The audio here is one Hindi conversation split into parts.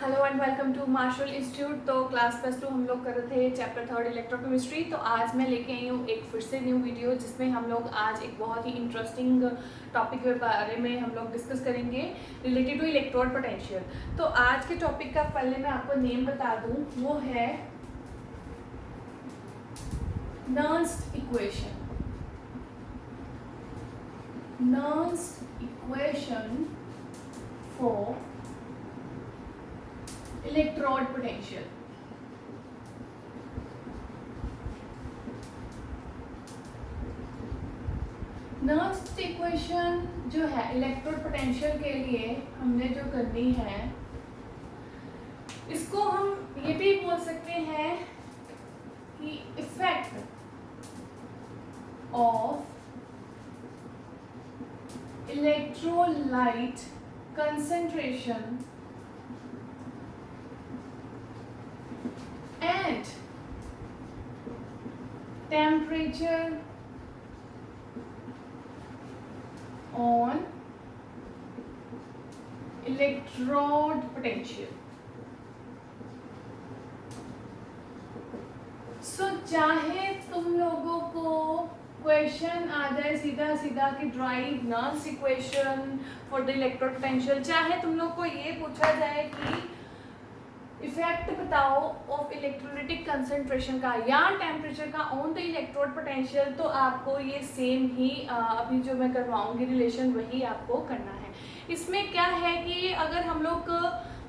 Hello and welcome to Marshall Institute. तो क्लास +2 हम लोग कर रहे थे चैप्टर 3 इलेक्ट्रोकेमिस्ट्री। तो आज मैं लेके आई हूँ एक फिर से न्यू वीडियो जिसमें हम लोग आज एक बहुत ही इंटरेस्टिंग टॉपिक के बारे में हम लोग डिस्कस करेंगे रिलेटेड टू इलेक्ट्रोड पोटेंशियल। तो आज के टॉपिक का पहले मैं आपको नेम बता दूँ, वो है Nernst equation. Nernst equation for electrode potential. Nernst equation जो है इलेक्ट्रोड पोटेंशियल के लिए हमने जो करनी है, इसको हम ये भी बोल सकते हैं कि effect of electrolyte concentration and temperature on electrode potential. So चाहे तुम लोगों को क्वेश्चन आ जाए सीधा सीधा कि drive Nernst equation for the electrode potential, चाहे तुम लोग को ये पूछा जाए कि इफेक्ट बताओ ऑफ इलेक्ट्रोलाइटिक कंसंट्रेशन का या टेम्परेचर का ऑन द इलेक्ट्रोड पोटेंशियल, तो आपको ये सेम ही अभी जो मैं करवाऊंगी रिलेशन वही आपको करना है। इसमें क्या है कि अगर हम लोग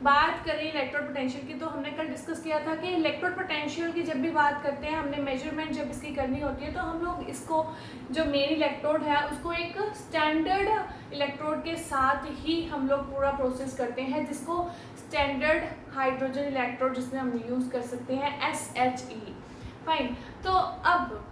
बात करें इलेक्ट्रोड पोटेंशियल की, तो हमने कल डिस्कस किया था कि इलेक्ट्रोड पोटेंशियल की जब भी बात करते हैं, हमने मेजरमेंट जब इसकी करनी होती है, तो हम लोग इसको जो मेन इलेक्ट्रोड है उसको एक स्टैंडर्ड इलेक्ट्रोड के साथ ही हम लोग पूरा प्रोसेस करते हैं, जिसको स्टैंडर्ड हाइड्रोजन इलेक्ट्रोड जिसमें हम यूज़ कर सकते हैं SHE। फाइन। तो अब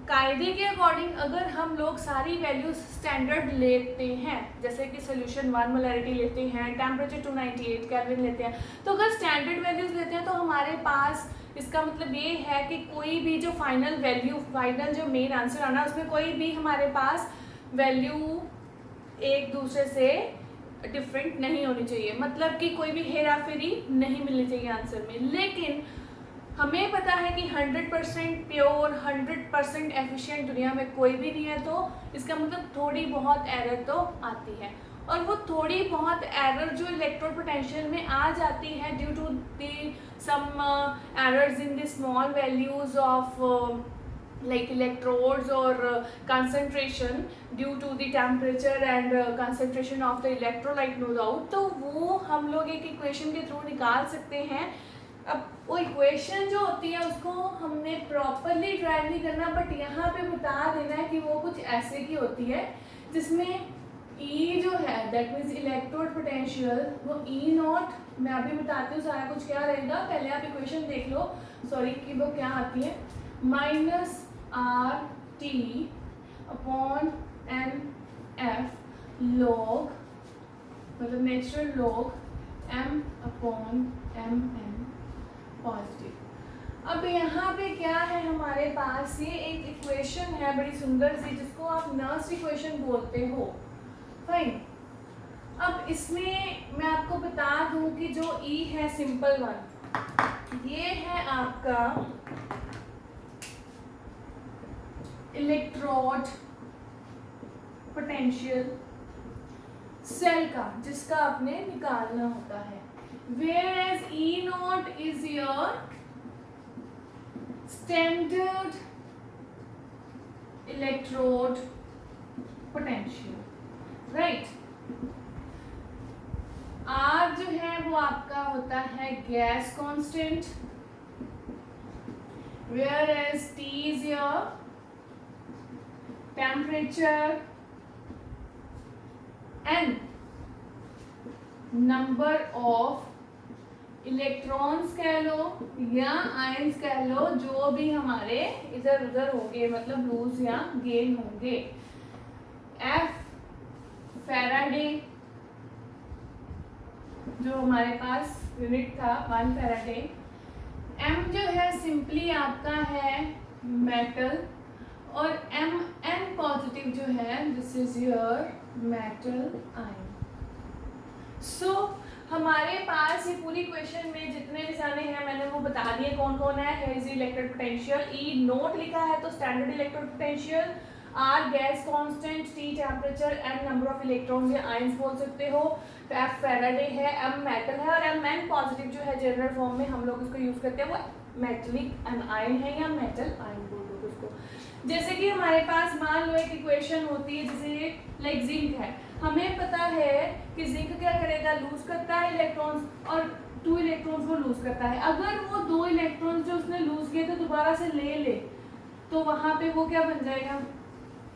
कायदे के अकॉर्डिंग अगर हम लोग सारी वैल्यूज स्टैंडर्ड लेते हैं, जैसे कि सोल्यूशन 1 मोलैरिटी लेते हैं, टेम्परेचर 298 केल्विन लेते हैं, तो अगर स्टैंडर्ड वैल्यूज लेते हैं तो हमारे पास इसका मतलब ये है कि कोई भी जो फाइनल वैल्यू, फाइनल जो मेन आंसर आना, उसमें कोई भी हमारे पास वैल्यू एक दूसरे से डिफरेंट नहीं होनी चाहिए, मतलब कि कोई भी हेरा फेरी नहीं मिलनी चाहिए आंसर में। लेकिन हमें पता है कि 100% प्योर 100% एफिशिएंट दुनिया में कोई भी नहीं है, तो इसका मतलब थोड़ी बहुत एरर तो आती है, और वो थोड़ी बहुत एरर जो इलेक्ट्रोड पोटेंशियल में आ जाती है due to the some errors in the small values of like electrodes or concentration due to the temperature and concentration of the electrolyte no doubt, तो वो हम लोग एक इक्वेशन के थ्रू निकाल सकते हैं। अब वो इक्वेशन जो होती है उसको हमने प्रॉपरली ड्राइव नहीं करना, बट यहाँ पे बता देना है कि वो कुछ ऐसे की होती है जिसमें E जो है दैट मीन्स इलेक्ट्रोड पोटेंशियल, वो E0, मैं अभी बताती हूँ सारा कुछ क्या रहेगा, पहले आप इक्वेशन देख लो, सॉरी कि वो क्या आती है, minus RT upon MF log, मतलब natural log M upon MM positive. अब यहाँ पे क्या है हमारे पास, ये एक इक्वेशन है बड़ी सुंदर सी जिसको आप नर्न्स इक्वेशन बोलते हो। फाइन। अब इसमें मैं आपको बता दूं कि जो E है सिंपल वन, ये है आपका इलेक्ट्रोड पोटेंशियल सेल का, जिसका आपने निकालना होता है, whereas E0 is your standard electrode potential, right? R जो है वो आपका होता है gas constant, whereas T is your temperature and number of electrons कह लो या आयंस कह लो, जो भी हमारे इधर उधर होंगे, मतलब लूज या गेन होंगे। F फैराडे जो हमारे पास यूनिट था 1 फैराडे। M जो है सिंपली आपका है मेटल, और Mn पॉजिटिव जो है this is your metal ion. So हम हमारे पास ये पूरी क्वेश्चन में जितने भी जाने हैं मैंने वो बता दिए कौन कौन है। Is electric potential, E naught लिखा है तो standard electric potential, R gas constant, T temperature, N number of electrons या आयंस बोल सकते हो, एफ फैराडे है, एम मेटल है और एम एन पॉजिटिव जो है जनरल फॉर्म में हम लोग उसको यूज करते हैं वो मेटलिक एन आयन है या मेटल आयन बोल दो उसको। जैसे कि हमारे पास मान लो एक इक्वेशन होती है जैसे लाइक जिंक है, हमें पता है कि जिंक क्या करेगा, लूज करता है इलेक्ट्रॉन्स और 2 इलेक्ट्रॉन्स वो लूज करता है। अगर वो 2 इलेक्ट्रॉन्स जो उसने लूज किए थे दोबारा से ले तो वहां पे वो क्या बन जाएगा,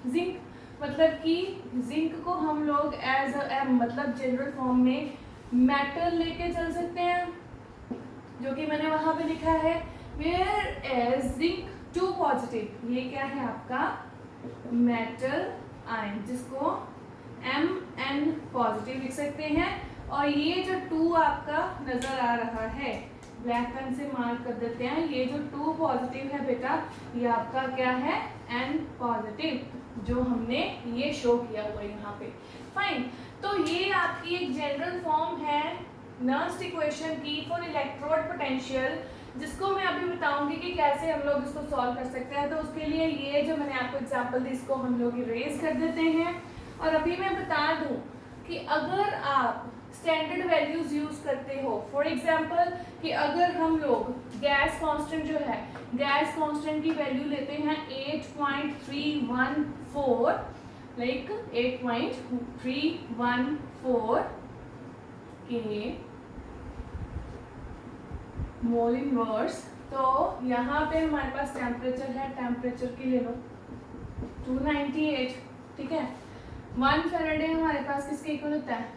जिंक। मतलब कि जिंक को हम लोग एज मतलब जनरल फॉर्म में मेटल लेके चल सकते हैं, जो कि मैंने वहां पे लिखा है वेयर एज जिंक 2 पॉजिटिव, ये क्या है आपका मेटल आयन, जिसको Mn पॉजिटिव लिख सकते हैं। और ये जो 2 आपका नजर आ रहा है ब्लैक पेन से मार्क कर देते हैं, ये जो 2 पॉजिटिव है बेटा ये आपका क्या है N पॉजिटिव, जो हमने ये शो किया हुआ यहाँ पे। फाइन, तो ये आपकी एक जनरल फॉर्म है नर्स्ट इक्वेशन की फॉर इलेक्ट्रोड पोटेंशियल, जिसको मैं अभी बताऊंगी कि कैसे हम लोग इसको सॉल्व कर सकते हैं। तो उसके लिए ये जो मैंने आपको एग्जांपल दी इसको हम लोग इरेज कर देते हैं। और अभी मैं बता दूं कि अगर आप स्टैंडर्ड वैल्यूज यूज करते हो, फॉर एग्जांपल कि अगर हम लोग गैस कांस्टेंट जो है गैस कांस्टेंट की वैल्यू लेते हैं 8.314, लाइक 8.314 के मोल इनवर्स, तो यहाँ पे हमारे पास टेम्परेचर है, टेम्परेचर की ले लो 298, ठीक है। 1 फैराडे हमारे पास किसके इक्वल होता है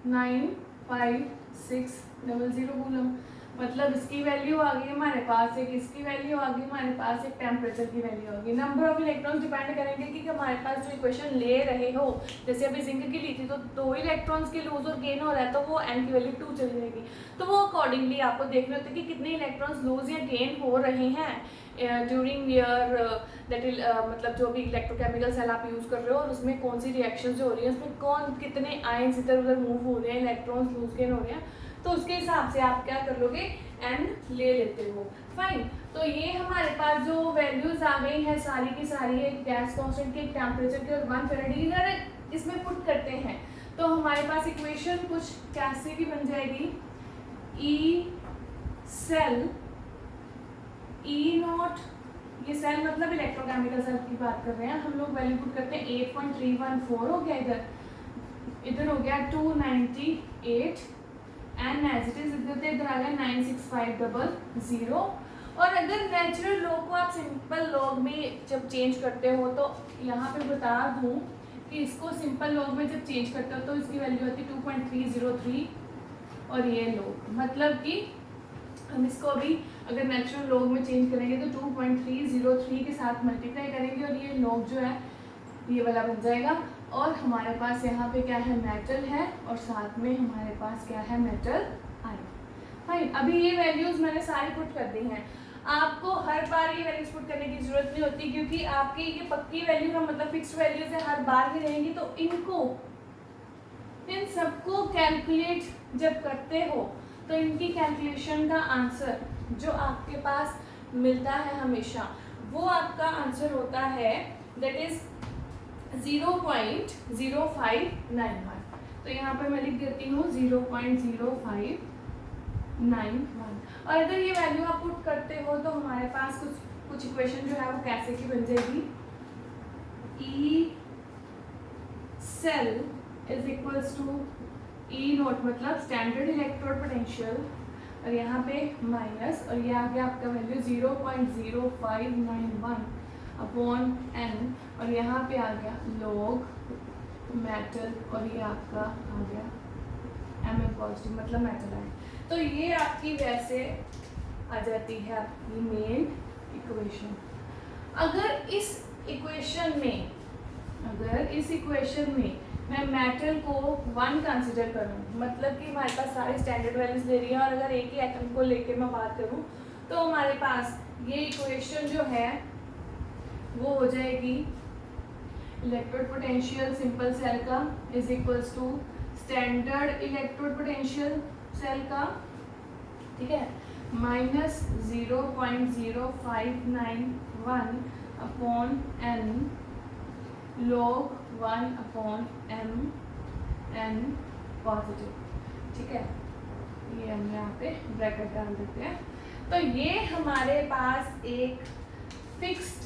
95600 कूलम, मतलब इसकी वैल्यू आ गई हमारे पास, एक इसकी वैल्यू आ गई हमारे पास, एक टेम्परेचर की वैल्यू आ गई। नंबर ऑफ इलेक्ट्रॉन्स डिपेंड करेंगे कि हमारे पास जो इक्वेशन ले रहे हो, जैसे अभी जिंक की ली थी तो 2 इलेक्ट्रॉन्स के लूज और गेन हो रहा है तो वो n की वैल्यू 2 चली जाएगी, तो वो अकॉर्डिंगली आपको देखना होता है कि कितने इलेक्ट्रॉन्स लूज या गेन हो रहे हैं ड्यूरिंग ईयर दैट मतलब जो भी इलेक्ट्रोकेमिकल सेल आप यूज कर रहे हो और उसमें कौन सी रिएक्शंस हो रही है, उसमें कौन कितने आयंस इधर उधर मूव हो रहे हैं, इलेक्ट्रॉन्स लूज गेन हो रहे हैं, तो उसके हिसाब से आप क्या कर लोगे n ले लेते हो। फाइन, तो ये हमारे पास जो वैल्यूज आ गई हैं सारी की सारी, एक गैस कांस्टेंट की, एक टेम्परेचर की और 1 फैराडे अगर इसमें पुट करते हैं तो हमारे पास इक्वेशन कुछ कैसे की बन जाएगी, ई सेल ई नॉट, ये सेल मतलब इलेक्ट्रोकेमिकल सेल की बात कर रहे हैं हम लोग, वैल्यू पुट करते हैं 8.314 हो गया, इधर हो गया 298 एंड एज इट इज इधर आ गया 96500। और अगर नेचुरल लॉग को आप सिंपल लॉग में जब चेंज करते हो तो यहाँ पे बता दूँ कि इसको सिंपल लॉग में जब चेंज करते हो तो इसकी वैल्यू होती है 2.303 और ये लॉग, मतलब कि हम इसको अभी अगर नेचुरल लॉग में चेंज करेंगे तो 2.303 के साथ मल्टीप्लाई करेंगे और ये लॉग जो है ये वाला बन जाएगा। और हमारे पास यहाँ पे क्या है मेटल है और साथ में हमारे पास क्या है मेटल आयन। फाइन, अभी ये वैल्यूज मैंने सारी पुट कर दी हैं, आपको हर बार ये वैल्यूज पुट करने की जरूरत नहीं होती क्योंकि आपकी ये पक्की वैल्यू का मतलब फिक्स्ड वैल्यूज है, हर बार ही रहेंगी, तो इन सबको कैलकुलेट जब करते हो तो इनकी कैलकुलेशन का आंसर जो आपके पास मिलता है हमेशा वो आपका आंसर होता है दैट इज 0.0591। तो यहाँ पे मैं लिख देती हूँ 0.0591। और अगर ये वैल्यू आप पुट करते हो तो हमारे पास कुछ इक्वेशन जो है वो कैसे की बन जाएगी, E cell is equals to E naught मतलब स्टैंडर्ड इलेक्ट्रोड पोटेंशियल और यहाँ पे माइनस और ये आ गया आपका वैल्यू 0.0591 अपॉन n और यहाँ पे आ गया लॉग मेटल और ये आपका आ गया Mn पॉजिटिव मतलब मेटल आयन। तो ये आपकी वैसे आ जाती है आपकी मेन इक्वेशन। अगर इस इक्वेशन में मैं मेटल को 1 कंसिडर करूँ, मतलब कि हमारे पास सारे स्टैंडर्ड वैल्यूज ले रही है और अगर एक ही एटम को लेके मैं बात करूँ तो हमारे पास ये इक्वेशन जो है वो हो जाएगी इलेक्ट्रोड पोटेंशियल सिंपल सेल का is equals to standard electrode potential cell का, ठीक है, -0.0591 upon n log 1 upon m n positive, ठीक है। ये हम यहाँ पे ब्रैकेट डाल देते हैं। तो ये हमारे पास एक फिक्स्ड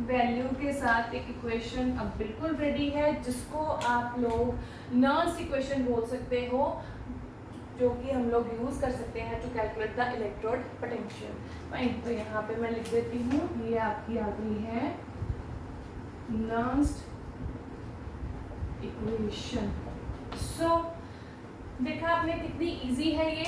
वैल्यू के साथ एक इक्वेशन अब बिल्कुल रेडी है, जिसको आप लोग नर्स इक्वेशन बोल सकते हो, जो कि हम लोग यूज कर सकते हैं to calculate the electrode potential. Fine, तो यहाँ पे मैं लिख देती हूँ, ये आपकी आ गई है नर्स इक्वेशन। सो देखा आपने कितनी इजी है ये।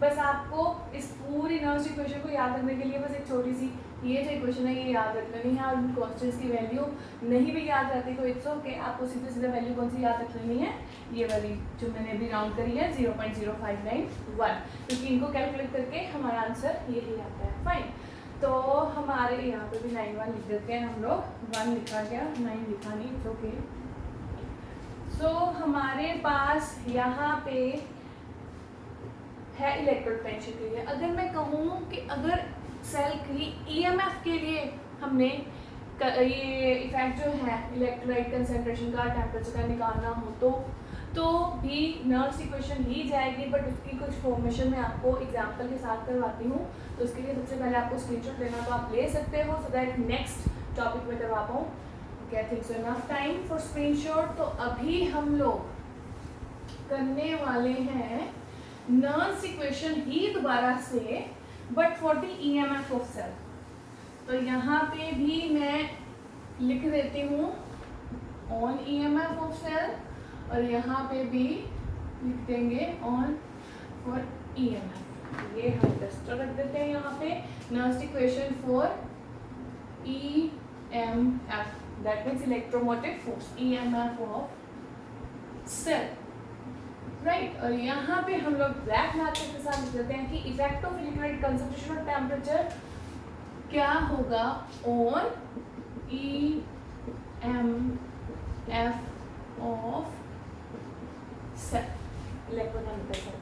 बस आपको इस पूरी नर्स इक्वेशन को याद रखने के लिए बस एक छोटी सी ये जो इक्वेशन है ये याद रख लेनी है, और कॉन्स्टेंट्स की वैल्यू नहीं भी याद रहती तो इट्स ओके, आपको सीधे सीधे वैल्यू कौन सी याद रख लेनी है, ये वाली जो मैंने अभी राउंड करी है 0.0591, क्योंकि इनको कैलकुलेट करके हमारा आंसर यही आता है। फाइन, तो हमारे यहाँ पे भी 91 लिख देते हैं हम लोग, 1 लिखा गया, 9 लिखा नहीं, इट्स ओके। सो हमारे पास यहाँ पे है इलेक्ट्रोड पोटेंशियल के लिए। अगर मैं कहूँ कि अगर सेल की ईएमएफ के लिए हमने ये इफेक्ट जो है इलेक्ट्रोलाइट कंसंट्रेशन का, टेम्परेचर का निकालना हो तो भी नर्स इक्वेशन ही जाएगी, बट उसकी कुछ फॉर्मेशन में आपको एग्जांपल के साथ करवाती हूँ। तो उसके लिए सबसे पहले आपको स्क्रीनशॉट लेना तो आप ले सकते हो, सो दैट नेक्स्ट टॉपिक में करवा पाऊँ। Okay, I think so enough time for screenshot. तो अभी हम लोग करने वाले हैं नर्स इक्वेशन ही दोबारा से, but for the EMF of cell. तो यहाँ पे भी मैं लिख देती हूँ ऑन ईएमएफ ऑफ सेल, और यहाँ पे भी लिख देंगे ऑन फॉर ईएमएफ। ये हम टेस्टर रख देते हैं यहाँ पे, Nernst equation for EMF, that means electromotive force, EMF of cell, right. और यहाँ पे हम लोग ब्लैक मैथड के साथ लिख देते हैं कि इफेक्ट ऑफ लिक्विड कंसंट्रेशन और टेम्परेचर क्या होगा on EMF of cell, electrochemical cell.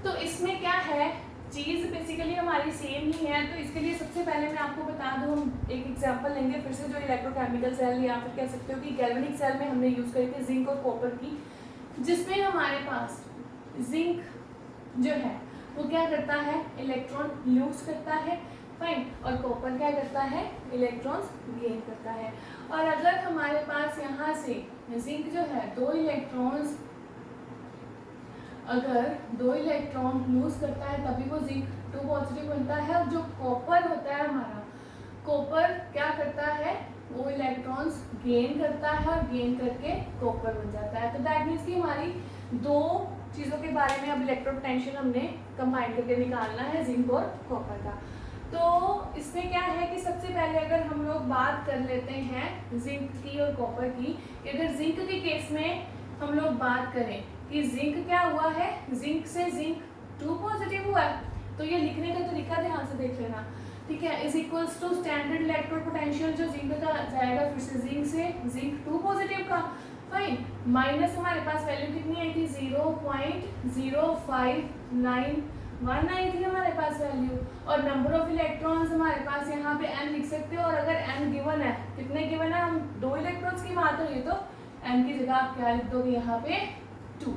तो इसमें क्या है, चीज़ बेसिकली हमारी सेम ही है। तो इसके लिए सबसे पहले मैं आपको बता दूं, हम एक एग्जांपल लेंगे फिर से, जो इलेक्ट्रोकेमिकल सेल या फिर कह सकते हो कि गैल्वेनिक सेल में हमने यूज़ करी थी जिंक और कॉपर की, जिसमें हमारे पास जिंक जो है वो क्या करता है, इलेक्ट्रॉन लूज करता है, फाइन, और कॉपर क्या करता है, इलेक्ट्रॉन्स गेन करता है। और अगर हमारे पास यहाँ से जिंक जो है अगर दो इलेक्ट्रॉन लूज करता है तभी वो जिंक 2 पॉजिटिव बनता है। और जो कॉपर होता है हमारा, कॉपर क्या करता है, वो इलेक्ट्रॉन्स गेन करता है और गेन करके कॉपर बन जाता है। तो दैट मीन्स कि हमारी दो चीज़ों के बारे में अब इलेक्ट्रोड पोटेंशियल हमने कंबाइन करके निकालना है, जिंक और कॉपर का। तो इसमें क्या है कि सबसे पहले अगर हम लोग बात कर लेते हैं जिंक की और कॉपर की, अगर जिंक के केस में हम लोग बात करें कि जिंक क्या हुआ है, जिंक से जिंक 2 पॉजिटिव हुआ है, तो ये लिखने का तरीका ध्यान से देख लेना, ठीक है। Is equals to standard electrode potential जो जिंक का जाएगा फिर से जिंक 2 पॉजिटिव का, फाइन, माइनस हमारे पास वैल्यू कितनी आई थी 0.0591 आई थी हमारे पास वैल्यू, और नंबर ऑफ इलेक्ट्रॉन्स हमारे पास यहाँ पे n लिख सकते हो। और अगर n गिवन है, कितने गिवन है, हम 2 इलेक्ट्रॉन्स की बात हो रही है तो n की जगह आप क्या लिख दोगे, यहाँ पे 2,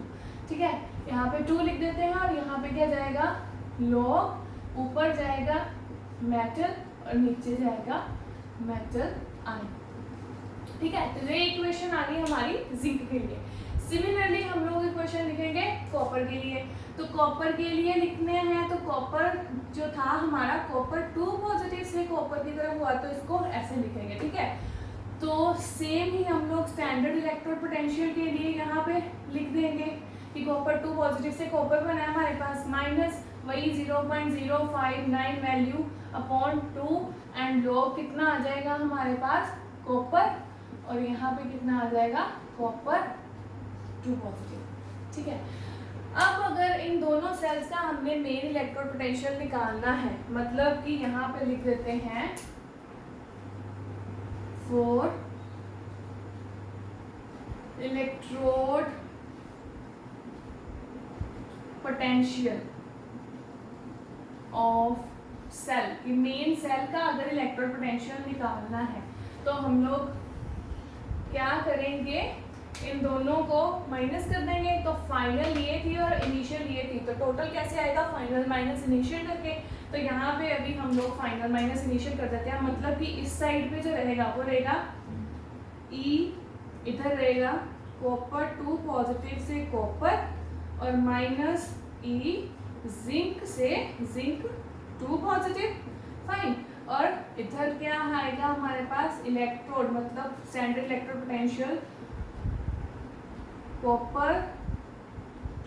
ठीक है, यहाँ पे 2 लिख देते हैं। और यहाँ पे क्या जाएगा, लॉग, ऊपर जाएगा मेटल और नीचे जाएगा मेटल आयन, ठीक है। तो ये इक्वेशन आ गई हमारी जिंक के लिए। सिमिलरली हम लोग इक्वेशन लिखेंगे कॉपर के लिए। तो कॉपर के लिए लिखने हैं, तो कॉपर जो था हमारा, कॉपर 2 पॉजिटिव से कॉपर की तरफ हुआ तो इसको ऐसे लिखेंगे, ठीक है। तो सेम ही हम लोग स्टैंडर्ड इलेक्ट्रोड पोटेंशियल के लिए यहाँ पे लिख देंगे कि कॉपर 2 पॉजिटिव से कॉपर बना है हमारे पास, माइनस वही 0.059 वैल्यू अपॉन 2 एंड लॉग कितना आ जाएगा हमारे पास कॉपर, और यहाँ पे कितना आ जाएगा कॉपर 2 पॉजिटिव, ठीक है। अब अगर इन दोनों सेल्स का हमने मेन इलेक्ट्रोड पोटेंशियल निकालना है, मतलब कि यहाँ पे लिख देते हैं for electrode potential of cell कि मेन सेल का अगर इलेक्ट्रोड पोटेंशियल निकालना है तो हम लोग क्या करेंगे, इन दोनों को माइनस कर देंगे। तो फाइनल ये थी और इनिशियल ये थी, तो टोटल कैसे आएगा, फाइनल माइनस इनिशियल करके। तो यहाँ पे अभी हम लोग फाइनल माइनस इनिशियल कर देते हैं, मतलब कि इस साइड पे जो रहेगा वो रहेगा ई, इधर रहेगा कॉपर 2 पॉजिटिव से कॉपर और माइनस ई जिंक से जिंक 2 पॉजिटिव, फाइन। और इधर क्या आएगा हमारे पास, इलेक्ट्रोड मतलब standard electrode potential copper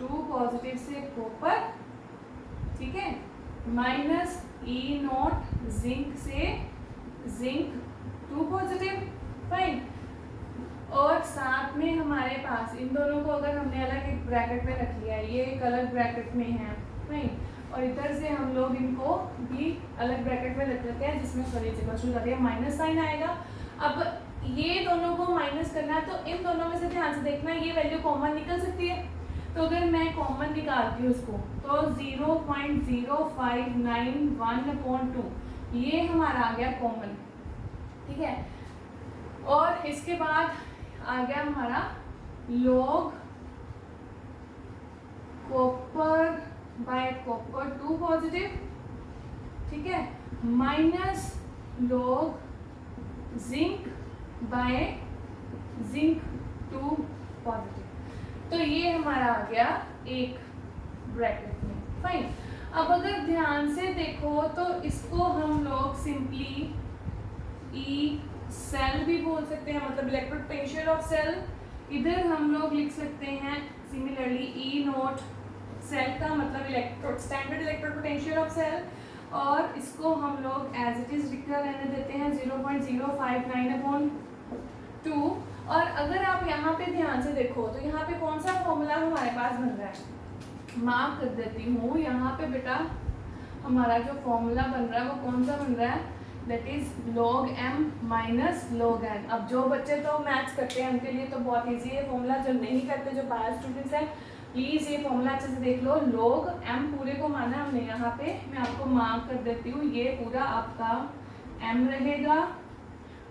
2 positive से कॉपर, ठीक है, माइनस ई नॉट जिंक से जिंक 2 पॉजिटिव, फाइन। और साथ में हमारे पास इन दोनों को अगर हमने अलग एक ब्रैकेट में रख लिया, ये एक अलग ब्रैकेट में है, फाइन। और इधर से हम लोग इनको भी अलग ब्रैकेट में रख लेते हैं, जिसमें सॉरी जगह माइनस साइन आएगा। अब ये दोनों को माइनस करना है तो इन दोनों में से ध्यान से देखना, ये वैल्यू कॉमन निकल सकती है। तो अगर मैं कॉमन निकालती हूँ उसको तो 0.0591/2 ये हमारा आ गया कॉमन, ठीक है। और इसके बाद आ गया हमारा log copper by copper 2 positive, ठीक है, minus log zinc by zinc 2 positive. तो ये हमारा आ गया एक ब्रैकेट में, फाइन। अब अगर ध्यान से देखो तो इसको हम लोग सिंपली ई सेल भी बोल सकते हैं, मतलब इलेक्ट्रोड पोटेंशियल ऑफ सेल। इधर हम लोग लिख सकते हैं सिमिलरली ई नोट सेल का मतलब electrode standard electrode potential of cell, और इसको हम लोग एज इट इज लिखकर रहने देते हैं 0.059/2। और अगर आप यहाँ पे ध्यान से देखो तो यहाँ पे कौन सा फॉर्मूला हमारे पास बन रहा है, मार्क कर देती हूँ यहाँ पे बेटा। हमारा जो फॉर्मूला बन रहा है वो कौन सा बन रहा है, that is log m minus log n। अब जो बच्चे तो मैथ्स करते हैं उनके लिए तो बहुत ईजी है फॉर्मूला, जो नहीं करते जो बायो स्टूडेंट्स हैं प्लीज़ ये फॉर्मूला अच्छे से देख लो। log m पूरे को माना हमने यहाँ पे, मैं आपको मार्क कर देती हूँ, ये पूरा आपका m रहेगा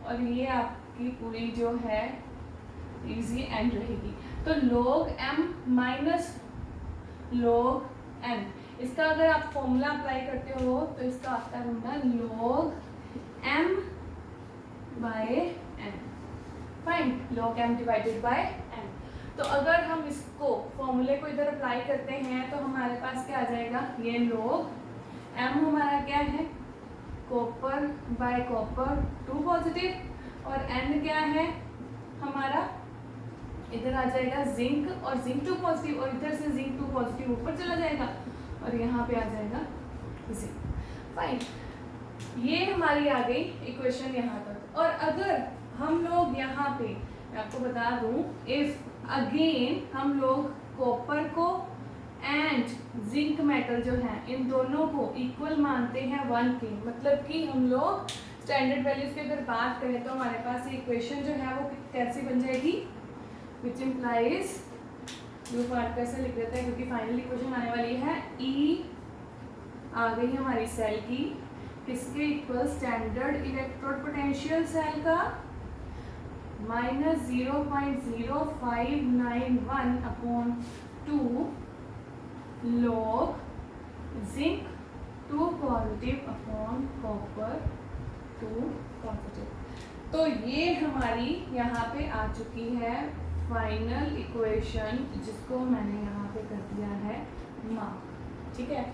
और ये आपकी पूरी जो है इजी n रहेगी। तो log m minus log n, इसका अगर आप फॉर्मूला अप्लाई करते हो तो इसका आता है log m by n, fine, log m divided by n। तो अगर हम इसको फॉर्मूले को इधर अप्लाई करते हैं तो हमारे पास क्या आ जाएगा, ये log m हमारा क्या है, कॉपर बाय कॉपर 2 पॉजिटिव, और n क्या है हमारा, इधर आ जाएगा जिंक और जिंक 2 पॉजिटिव, और इधर से जिंक 2 पॉजिटिव ऊपर चला जाएगा और यहाँ पे आ जाएगा जिंक, फाइन। ये हमारी आ गई इक्वेशन यहाँ तक। और अगर हम लोग यहाँ पे, मैं आपको बता दूँ, इफ अगेन हम लोग कॉपर को एंड जिंक मेटल जो है इन दोनों को इक्वल मानते हैं 1 के, मतलब कि हम लोग स्टैंडर्ड वैल्यूज की अगर बात करें तो हमारे पास ये इक्वेशन जो है वो कैसी बन जाएगी, विच इम्प्लाइज, जो पार्ट कैसे लिख देते हैं क्योंकि फाइनल इक्वेशन आने वाली है, ई आ गई हमारी सेल की, किसके equal, standard electrode potential cell का minus 0.0591/2 log zinc 2 positive upon copper 2 positive. तो ये हमारी यहाँ पे आ चुकी है फाइनल इक्वेशन, जिसको मैंने यहाँ पे कर दिया है मार्क, ठीक है।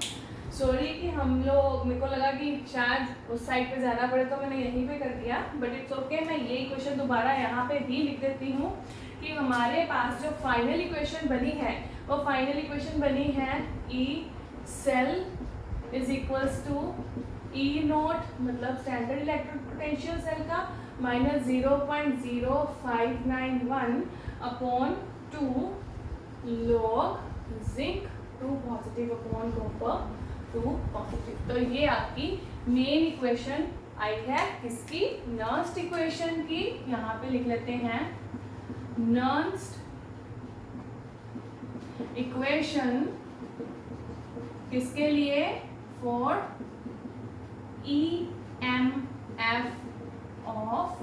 सॉरी कि हम लोग, मेरे को लगा कि शायद उस साइड पे जाना पड़े तो मैंने यहीं पे कर दिया, बट इट्स ओके। मैं ये इक्वेशन दोबारा यहाँ पे भी लिख देती हूँ कि हमारे पास जो फाइनल इक्वेशन बनी है वो फाइनल इक्वेशन बनी है E cell is equals to E naught मतलब स्टैंडर्ड इलेक्ट्रोड पोटेंशियल सेल का minus 0.0591/2 log zinc 2 positive upon copper 2 positive. तो ये आपकी मेन इक्वेशन आई है किसकी, नर्स्ट इक्वेशन की। यहाँ पे लिख लेते हैं नर्स्ट इक्वेशन किसके लिए? For EMF of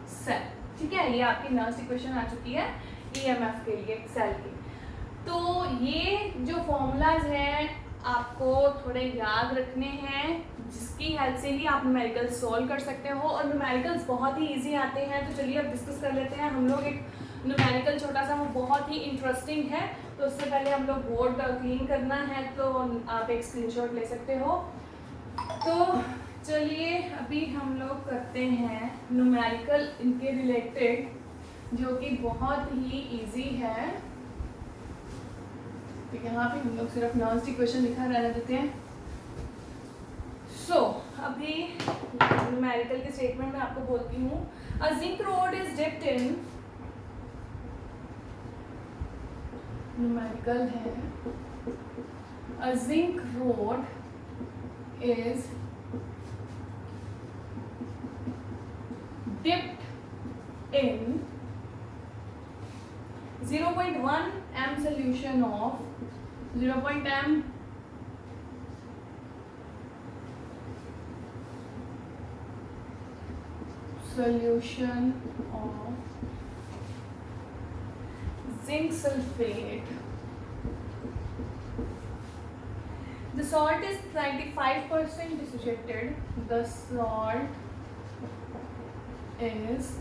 cell. ठीक है, ये आपकी नर्स इक्वेशन आ चुकी है EMF के लिए सेल की। तो ये जो फॉर्मूलाज हैं आपको थोड़े याद रखने हैं, जिसकी हेल्प से ही आप न्यूमेरिकल्स सॉल्व कर सकते हो, और न्यूमेरिकल्स बहुत ही इजी आते हैं। तो चलिए अब डिस्कस कर लेते हैं हम लोग। एक न्यूमेरिकल छोटा सा, वो बहुत ही इंटरेस्टिंग है। तो उससे पहले हम लोग बोर्ड क्लीन करना है, तो आप एक स्क्रीनशॉट ले सकते हो। तो चलिए अभी हम लोग करते हैं न्यूमेरिकल इनके रिलेटेड, जो कि बहुत ही इजी है। तो यहाँ पे हम लोग सिर्फ नर्स इक्वेशन लिखा रहने देते हैं। अभी न्यूमेरिकल के स्टेटमेंट में आपको बोलती हूँ, a zinc rod is dipped in, numerical है, a zinc rod is dipped in 0.1 m solution of 0.m solution of zinc sulfate. The salt is 95% dissociated. The salt is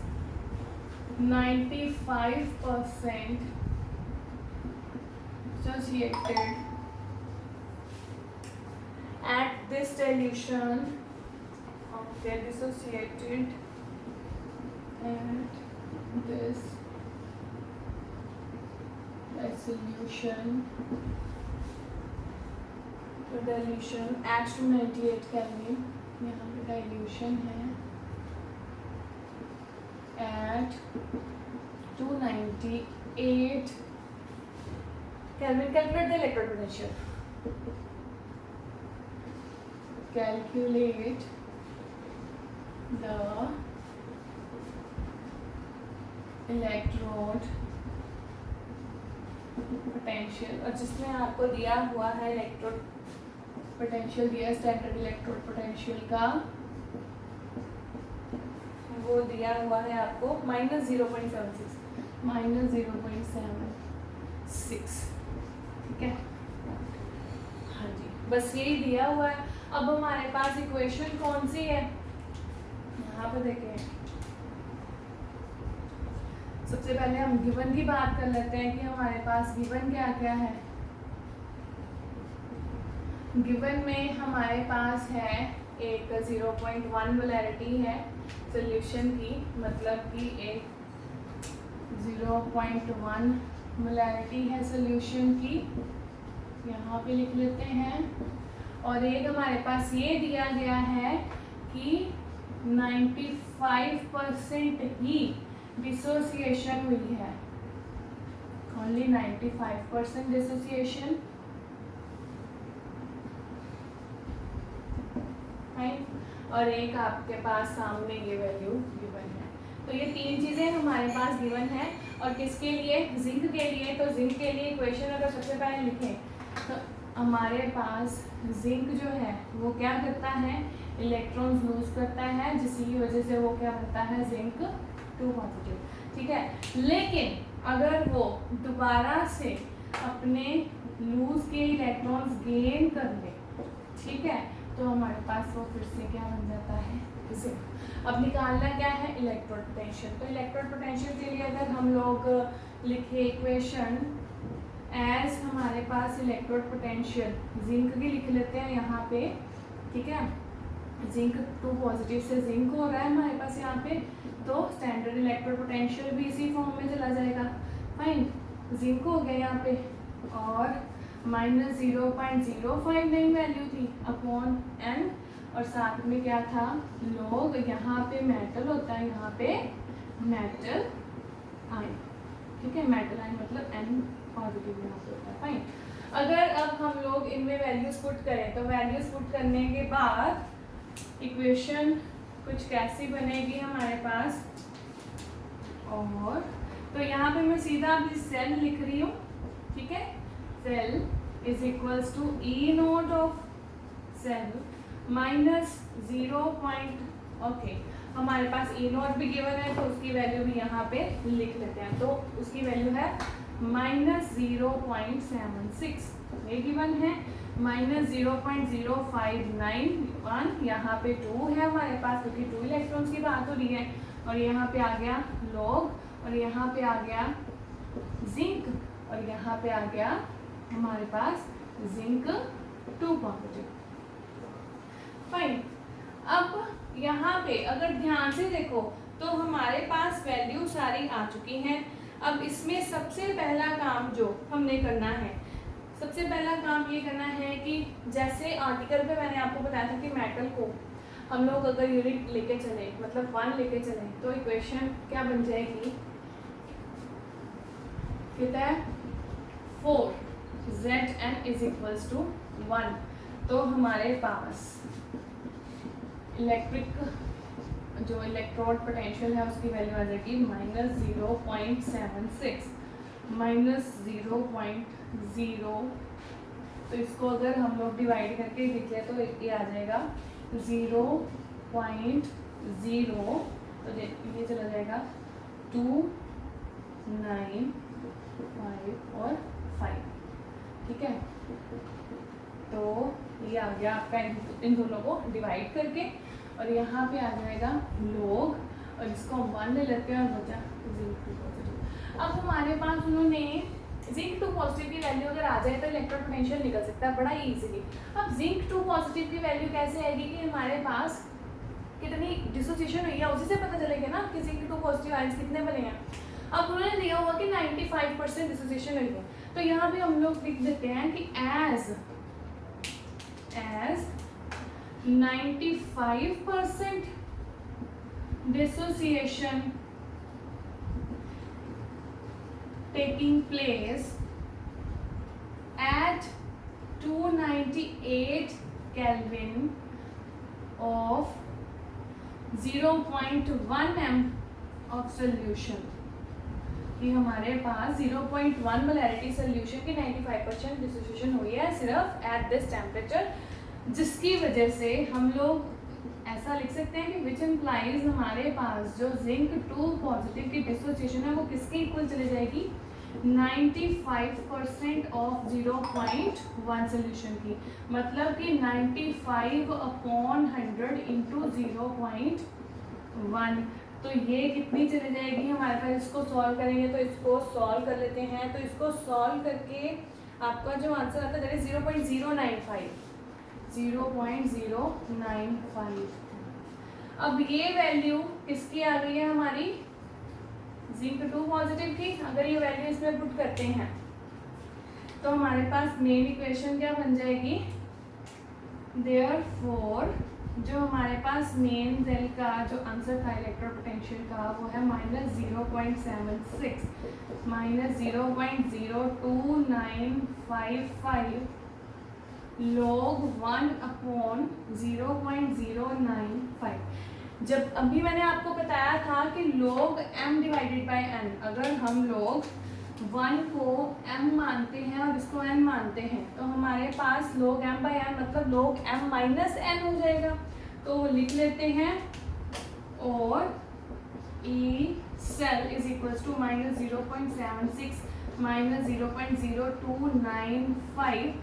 95% dissociated at this dilution. Okay, dissociated at this dissolution to dilution at 298 Kelvin. यहाँ पे dilution है at 298 Kelvin. Calculate the electrode potential. Calculate the electrode potential, और जिसमें आपको दिया हुआ है इलेक्ट्रोड पोटेंशियल, दिया स्टैंडर्ड इलेक्ट्रोड पोटेंशियल का, वो दिया हुआ है आपको -0.76, -0.76। ठीक है, हाँ जी, बस यही दिया हुआ है। अब हमारे पास इक्वेशन कौन सी है, यहाँ पे देखें। सबसे पहले हम गिवन की बात कर लेते हैं कि हमारे पास गिवन क्या क्या है। गिवन में हमारे पास है एक 0.1 मोलैरिटी है सॉल्यूशन की, मतलब कि एक 0.1 मोलैरिटी है सॉल्यूशन की, यहाँ पे लिख लेते हैं। और एक हमारे पास ये दिया गया है कि 95% ही डिसोसिएशन हुई है, ओनली 95% डिसोसिएशन। और एक आपके पास सामने ये वैल्यू गिवन है। तो ये तीन चीज़ें हमारे पास गिवन है। और किसके लिए? जिंक के लिए। तो जिंक के लिए इक्वेशन अगर सबसे पहले लिखें तो हमारे पास जिंक जो है वो क्या करता है, इलेक्ट्रॉन्स लूज करता है, जिसकी वजह से वो क्या बनता है, जिंक 2 पॉजिटिव। ठीक है, लेकिन अगर वो दोबारा से अपने लूज के इलेक्ट्रॉन्स गेन कर ले, ठीक है, तो हमारे पास वो फिर से क्या बन जाता है, जिंक। अब निकालना क्या है, इलेक्ट्रोड पोटेंशियल। तो इलेक्ट्रोड पोटेंशियल के लिए अगर हम लोग लिखे इक्वेशन एज हमारे पास इलेक्ट्रोड पोटेंशियल जिंक की लिख लेते हैं यहाँ पे। ठीक है, जिंक 2 पॉजिटिव से जिंक हो रहा है हमारे पास यहाँ पे, तो स्टैंडर्ड इलेक्ट्रोड पोटेंशियल भी इसी फॉर्म में चला जाएगा। फाइन, जिंक हो गया यहाँ पे, और -0.059 वैल्यू थी अपॉन n, और साथ में क्या था, लोग, यहाँ पे मेटल होता है, यहाँ पे मेटल आयन। ठीक है, मेटल आयन मतलब n पॉजिटिव यहाँ पे होता है। फाइन, अगर अब हम लोग इनमें वैल्यूज पुट करें तो वैल्यूज पुट करने के बाद इक्वेशन कुछ कैसी बनेगी हमारे पास। और तो यहाँ पे मैं सीधा अभी सेल लिख रही हूँ। ठीक है, cell is equals to E naught of cell minus 0. Okay, हमारे पास ई नोट भी गिवन है तो उसकी वैल्यू भी यहाँ पे लिख लेते हैं. तो उसकी वैल्यू है माइनस 0.76, ये गिवन है. माइनस 0.0591, यहाँ पे 2 है हमारे पास क्योंकि 2 इलेक्ट्रॉन्स की बात हो रही है. और यहाँ पे आ गया लॉग, और यहाँ पे आ गया जिंक, और यहाँ पे आ गया हमारे पास जिंक 2 पॉजिटिव. फाइन. अब यहाँ पे अगर ध्यान से देखो तो हमारे पास वैल्यू सारी आ चुकी हैं. अब इसमें सबसे पहला काम जो हमने करना है, सबसे पहला काम ये करना है कि जैसे आर्टिकल पे मैंने आपको बताया था कि मेटल को हम लोग अगर यूनिट लेके चले, मतलब 1 लेके चले, तो इक्वेशन क्या बन जाएगी, कितना है 4 Zn इज इक्वल्स टू 1. तो हमारे पास इलेक्ट्रिक जो इलेक्ट्रोड पोटेंशियल है उसकी वैल्यू आ जाएगी माइनस 0.76 माइनस 0.0. तो इसको अगर हम लोग डिवाइड करके लिख लें तो ये आ जाएगा 0.0. तो ये चला जाएगा 2, 9, 5 और 5. ठीक है, तो ये आ गया आपका इन दोनों को डिवाइड करके. और यहाँ पे आ जाएगा लॉग, और इसको हम 1 ले लेते हैं और बचा जिंक 2 पॉजिटिव. अब हमारे पास उन्होंने जिंक 2 पॉजिटिव की वैल्यू अगर आ जाए तो इलेक्ट्रॉन पोटेंशियल निकल सकता है बड़ा इजीली. अब जिंक 2 पॉजिटिव की वैल्यू कैसे आएगी कि हमारे पास कितनी डिसोसिएशन हुई है उसी से पता चलेगा ना कि जिंक 2 पॉजिटिव आयंस कितने बने हैं. अब उन्होंने दिया हुआ कि 95% डिसोसिएशन हुई है, तो यहाँ पे हम लोग लिख देते हैं कि as 95% dissociation taking place at 298 Kelvin of 0.1 m of solution. कि हमारे पास 0.1 मोलैरिटी सोल्यूशन की 95% डिसोसिएशन हुई है सिर्फ एट दिस टेम्परेचर, जिसकी वजह से हम लोग ऐसा लिख सकते हैं कि विच इम्प्लाइज हमारे पास जो जिंक 2 पॉजिटिव की डिसोसिएशन है वो किसके इक्वल चली जाएगी, 95% ऑफ 0.1 सोल्यूशन की. मतलब कि 95/100 इंटू 0.1. तो ये कितनी चली जाएगी हमारे पास. इसको सॉल्व करेंगे तो इसको सॉल्व कर लेते हैं. तो इसको सॉल्व करके आपका जो आंसर आता है 0.095. अब ये वैल्यू किसकी आ गई है हमारी, जिंक 2 पॉजिटिव की. अगर ये वैल्यू इसमें पुट करते हैं तो हमारे पास मेन इक्वेशन क्या बन जाएगी, देयरफॉर जो हमारे पास मेन सेल का जो आंसर था इलेक्ट्रोड पोटेंशियल का वो है माइनस 0.76 माइनस 0.02955 log 1/0.095. जब अभी मैंने आपको बताया था कि log m divided by n, अगर हम लोग 1 को m मानते हैं और इसको n मानते हैं तो हमारे पास log m बाय n मतलब log m माइनस n हो जाएगा. तो लिख लेते हैं और E cell is equals to minus 0.76 minus 0.0295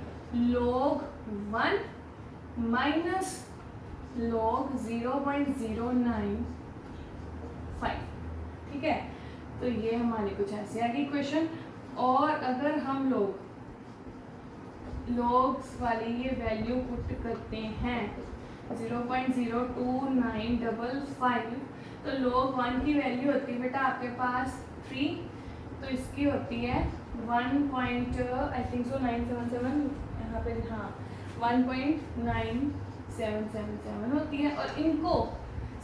log 1 minus log 0.095. ठीक है, तो ये हमारी कुछ ऐसी आ गई क्वेश्चन. और अगर हम लोग लॉग्स वाली ये वैल्यू पुट करते हैं 0.02955, तो log 1 की वैल्यू होती है बेटा आपके पास 3, तो इसकी होती है 1.977 यहाँ पे, हाँ 1.9777 होती है. और इनको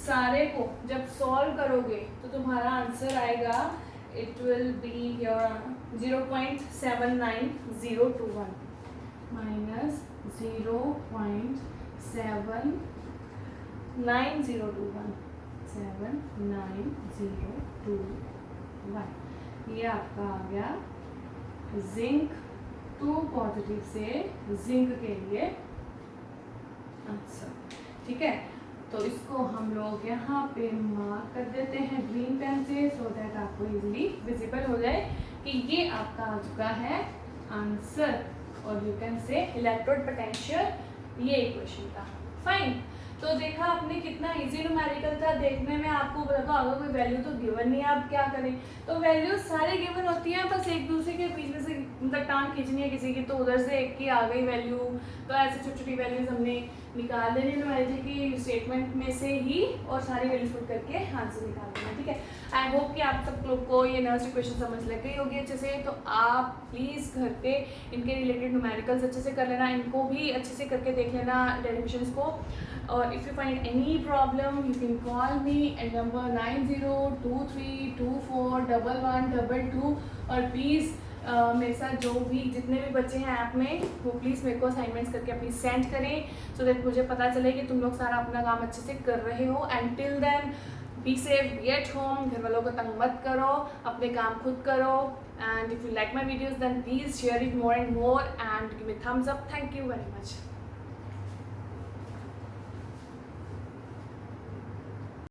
सारे को जब सॉल्व करोगे तो तुम्हारा आंसर आएगा, it will be your 0.79021 minus 0.79021. ये आपका आ गया जिंक 2 पॉजिटिव से जिंक के लिए आंसर। ठीक है, तो इसको हम लोग यहाँ पे मार्क कर देते हैं ग्रीन पेन से, सो दैट आपको इजीली विजिबल हो जाए कि ये आपका आ चुका है आंसर। और you can say electrode potential ये इक्वेशन था। फाइन, तो देखा आपने कितना इजी न्यूमेरिकल था, देखने में आपको लगा होगा कोई वैल्यू तो गिवन नहीं है, आप क्या करें। तो वैल्यूज सारे गिवन होती हैं, बस एक दूसरे के बीच में से मतलब टांग खींचनी है किसी की, तो उधर से एक की आ गई वैल्यू, तो ऐसे छोटी छोटी वैल्यूज हमने निकाल देनी न्यूमेरिकल की स्टेटमेंट में से ही, और सारी वैल्यूज पुट करके आंसर निकाल देना। ठीक है, आई होप कि आप सब लोग को ये नर्सरी क्वेश्चन समझ लग गई होगी अच्छे से। तो आप प्लीज़ घर पे इनके रिलेटेड न्यूमेरिकल्स अच्छे से कर लेना, इनको भी अच्छे से करके देख लेना डेरिवेशंस को। और if you find any problem you can call me at number 9023241112। और प्लीज़ मेरे साथ जो भी जितने भी बच्चे हैं ऐप में, वो प्लीज़ मेरे को असाइनमेंट्स करके अपनी सेंड करें, सो दैट मुझे पता चले कि तुम लोग सारा अपना काम अच्छे से कर रहे हो। And till then be safe, be at home, घर वालों को तंग मत करो, अपने काम खुद करो। And if you like my videos then please share it more and more and give me thumbs up. Thank you very much.